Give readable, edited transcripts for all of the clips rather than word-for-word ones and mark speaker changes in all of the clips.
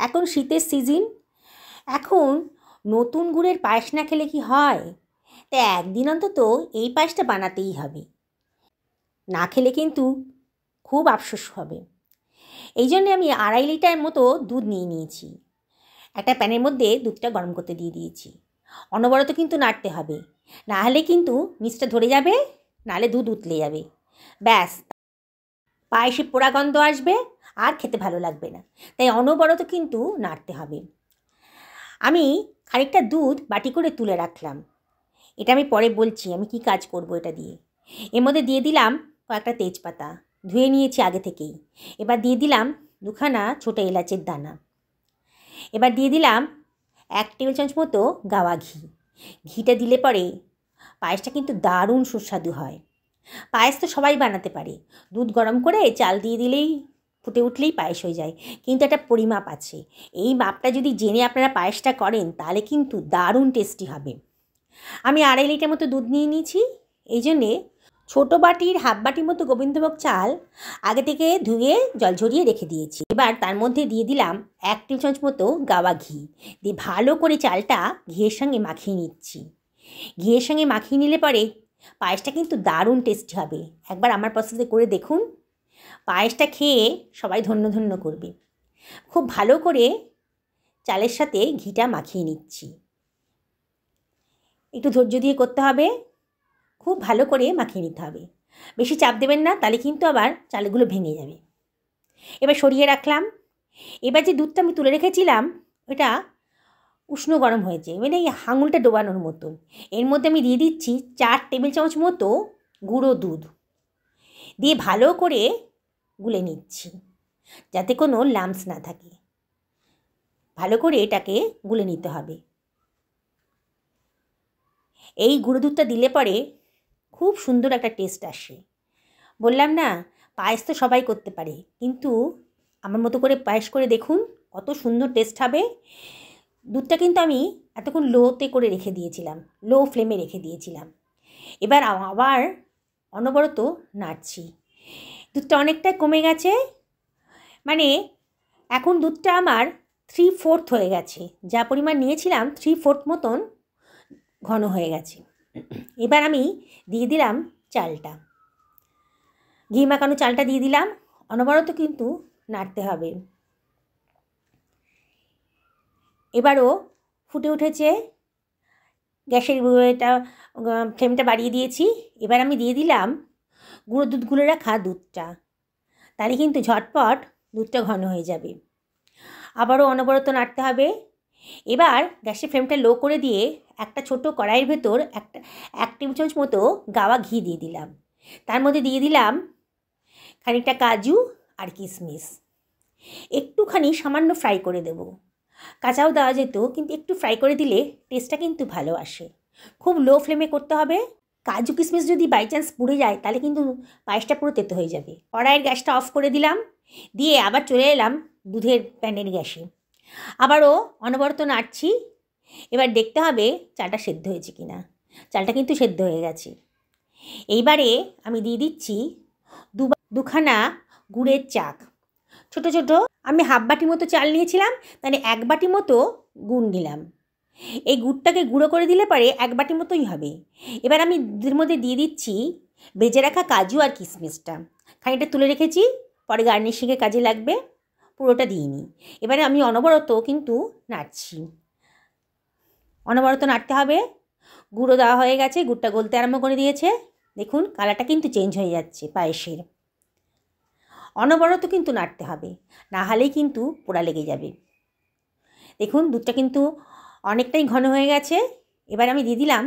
Speaker 1: এখন শীতের সিজন, এখন নতুন গুড়ের পায়েস না খেলে কি হয়? তাই একদিন অন্তত এই পায়েসটা বানাতেই হবে, না খেলে কিন্তু খুব আফসোস হবে। এই জন্যে আমি 2.5 লিটার মতো দুধ নিয়ে নিয়েছি। একটা প্যানের মধ্যে দুধটা গরম করতে দিয়ে দিয়েছি। অনবরত কিন্তু নাড়তে হবে, না হলে কিন্তু নিচটা ধরে যাবে, নাহলে দুধ উতলে যাবে। ব্যাস, পায়েসে পোড়া গন্ধ আসবে আর খেতে ভালো লাগবে না। তাই অনবরত কিন্তু নাড়তে হবে। আমি খানিকটা দুধ বাটি করে তুলে রাখলাম। এটা আমি পরে বলছি আমি কি কাজ করব এটা দিয়ে। এর মধ্যে দিয়ে দিলাম কয়েকটা তেজপাতা, ধুয়ে নিয়েছি আগে থেকেই। এবার দিয়ে দিলাম 2খানা ছোটো এলাচের দানা। এবার দিয়ে দিলাম 1 টেবিল চামচ মতো গাওয়া ঘি। ঘিটা দিলে পরে পায়েসটা কিন্তু দারুণ সুস্বাদু হয়। পায়েস তো সবাই বানাতে পারে, দুধ গরম করে চাল দিয়ে দিলেই ফুটে উঠলেই পায়েস হয়ে যায়, কিন্তু একটা পরিমাপ আছে। এই মাপটা যদি জেনে আপনারা পায়েসটা করেন তাহলে কিন্তু দারুণ টেস্টি হবে। আমি 2.5 লিটার মতো দুধ নিয়ে নিয়েছি। এই জন্যে ছোটো বাটির হাফ বাটির মতো গোবিন্দভোগ চাল আগে থেকে ধুয়ে জল ঝরিয়ে রেখে দিয়েছি। এবার তার মধ্যে দিয়ে দিলাম 1 টেবিল চামচ মতো গাওয়া ঘি, দিয়ে ভালো করে চালটা ঘিয়ের সঙ্গে মাখিয়ে নিচ্ছি। ঘিয়ের সঙ্গে মাখিয়ে নিলে পরে পায়েসটা কিন্তু দারুণ টেস্টি হবে। একবার আমার পছন্দ করে দেখুন, পায়েসটা খেয়ে সবাই ধন্য ধন্য করবে। খুব ভালো করে চালের সাথে ঘিটা মাখিয়ে নিচ্ছি। একটু ধৈর্য দিয়ে করতে হবে, খুব ভালো করে মাখিয়ে নিতে হবে। বেশি চাপ দেবেন না, তাহলে কিন্তু আবার চালগুলো ভেঙে যাবে। এবার সরিয়ে রাখলাম। এবার যে দুধটা আমি তুলে রেখেছিলাম ওটা উষ্ণ গরম হয়েছে, মানে এই আঙুলটা ডোবানোর মতন। এর মধ্যে আমি দিয়ে দিচ্ছি 4 টেবিল চামচ মতো গুঁড়ো দুধ, দিয়ে ভালো করে গুলে নিচ্ছি যাতে কোনো লাম্পস না থাকে। ভালো করে এটাকে গুলে নিতে হবে। এই গুঁড়ো দুধটা দিলে পরে খুব সুন্দর একটা টেস্ট আসে। বললাম না, পায়েস তো সবাই করতে পারে, কিন্তু আমার মতো করে পায়েস করে দেখুন, কত সুন্দর টেস্ট হবে। দুধটা কিন্তু আমি এতক্ষণ লোতে করে রেখে দিয়েছিলাম, লো ফ্লেমে রেখে দিয়েছিলাম। এবার আবার অনবরত নাড়ছি। দুধটা অনেকটা কমে গেছে, মানে এখন দুধটা আমার 3/4 হয়ে গেছে। যা পরিমাণ নিয়েছিলাম 3/4 মতন ঘন হয়ে গেছে। এবার আমি দিয়ে দিলাম চালটা, ঘি মাখানো চালটা দিয়ে দিলাম। অনবরত কিন্তু নাড়তে হবে। এবারও ফুটে উঠেছে, গ্যাসের এটা ফ্লেমটা বাড়িয়ে দিয়েছি। এবার আমি দিয়ে দিলাম গুঁড়ো দুধ গুলে রাখা দুধটা, তাহলে কিন্তু ঝটপট দুধটা ঘন হয়ে যাবে। আবারও অনবরত নাড়তে হবে। এবার গ্যাসের ফ্লেমটা লো করে দিয়ে একটা ছোট কড়াইয়ের ভেতর 1 টেবিল চামচ মতো গাওয়া ঘি দিয়ে দিলাম। তার মধ্যে দিয়ে দিলাম খানিকটা কাজু আর কিশমিশ। একটুখানি সামান্য ফ্রাই করে দেব, কাঁচাও দেওয়া যেত, কিন্তু একটু ফ্রাই করে দিলে টেস্টটা কিন্তু ভালো আসে। খুব লো ফ্লেমে করতে হবে। কাজু কিশমিশ যদি বাই চান্স পুড়ে যায় তাহলে কিন্তু পায়েসটা পুরো তেতো হয়ে যাবে। কড়াইয়ের গ্যাসটা অফ করে দিলাম, দিয়ে আবার চলে এলাম দুধের প্যানের গ্যাসে। আবারও অনবরত নাড়ছি। এবার দেখতে হবে চালটা সেদ্ধ হয়েছে কি না। চালটা কিন্তু সেদ্ধ হয়ে গেছে। এইবারে আমি দিয়ে দিচ্ছি 2খানা গুড়ের চাক। ছোট ছোট আমি হাফ বাটি মতো চাল নিয়েছিলাম, তাহলে 1 বাটি মতো গুড় নিলাম। এই গুড়টাকে গুঁড়ো করে দিলে পরে 1 বাটি মতোই হবে। এবার আমি দুধের মধ্যে দিয়ে দিচ্ছি ভেজে রাখা কাজু আর কিশমিশটা। খানিকটা তুলে রেখেছি, পরে গার্নিশিংয়ে কাজে লাগবে, পুরোটা দিইনি। এবারে আমি অনবরত কিন্তু নাড়ছি, অনবরত নাড়তে হবে। গুঁড়ো দেওয়া হয়ে গেছে, গুড়টা গলতে আরম্ভ করে দিয়েছে। দেখুন কালারটা কিন্তু চেঞ্জ হয়ে যাচ্ছে পায়েসের। অনবরত কিন্তু নাড়তে হবে, না হলেই কিন্তু পোড়া লেগে যাবে। দেখুন দুধটা কিন্তু অনেকটাই ঘন হয়ে গেছে। এবার আমি দিয়ে দিলাম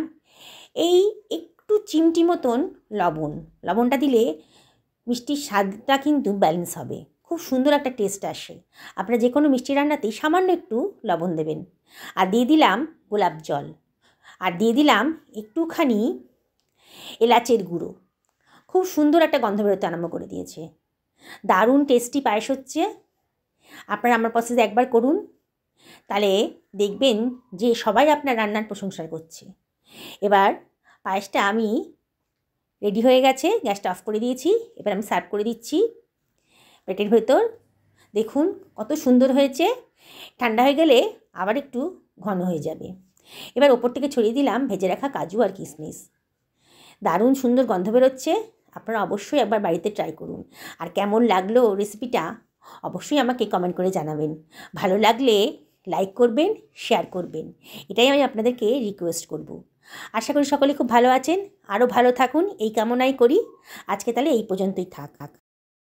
Speaker 1: এই একটু চিমটি মতন লবণ। লবণটা দিলে মিষ্টির স্বাদটা কিন্তু ব্যালেন্স হবে, খুব সুন্দর একটা টেস্ট আসে। আপনারা যে কোনো মিষ্টি রান্নাতেই সামান্য একটু লবণ দেবেন। আর দিয়ে দিলাম গোলাপ জল, আর দিয়ে দিলাম একটুখানি এলাচের গুঁড়ো। খুব সুন্দর একটা গন্ধ বেরোতে আরম্ভ করে দিয়েছে। দারুণ টেস্টি পায়েস হচ্ছে। আপনারা আমার পছন্দে একবার করুন, তাহলে দেখবেন যে সবাই আপনার রান্নার প্রশংসা করছে। এবার পায়েসটা আমি রেডি হয়ে গেছে, গ্যাসটা অফ করে দিয়েছি। এবার আমি সার্ভ করে দিচ্ছি প্লেটের ভেতর। দেখুন কত সুন্দর হয়েছে। ঠান্ডা হয়ে গেলে আবার একটু ঘন হয়ে যাবে। এবার ওপর থেকে ছড়িয়ে দিলাম ভেজে রাখা কাজু আর কিশমিশ। দারুণ সুন্দর গন্ধ বেরোচ্ছে। আপনারা অবশ্যই একবার বাড়িতে ট্রাই করুন। আর কেমন লাগলো রেসিপিটা অবশ্যই আমাকে কমেন্ট করে জানাবেন। ভালো লাগলে লাইক করবেন, শেয়ার করবেন, এটাই আমি আপনাদেরকে রিকোয়েস্ট করব। আশা করি সকলে খুব ভালো আছেন, আরও ভালো থাকুন এই কামনাই করি। আজকে তাহলে এই পর্যন্তই থাক।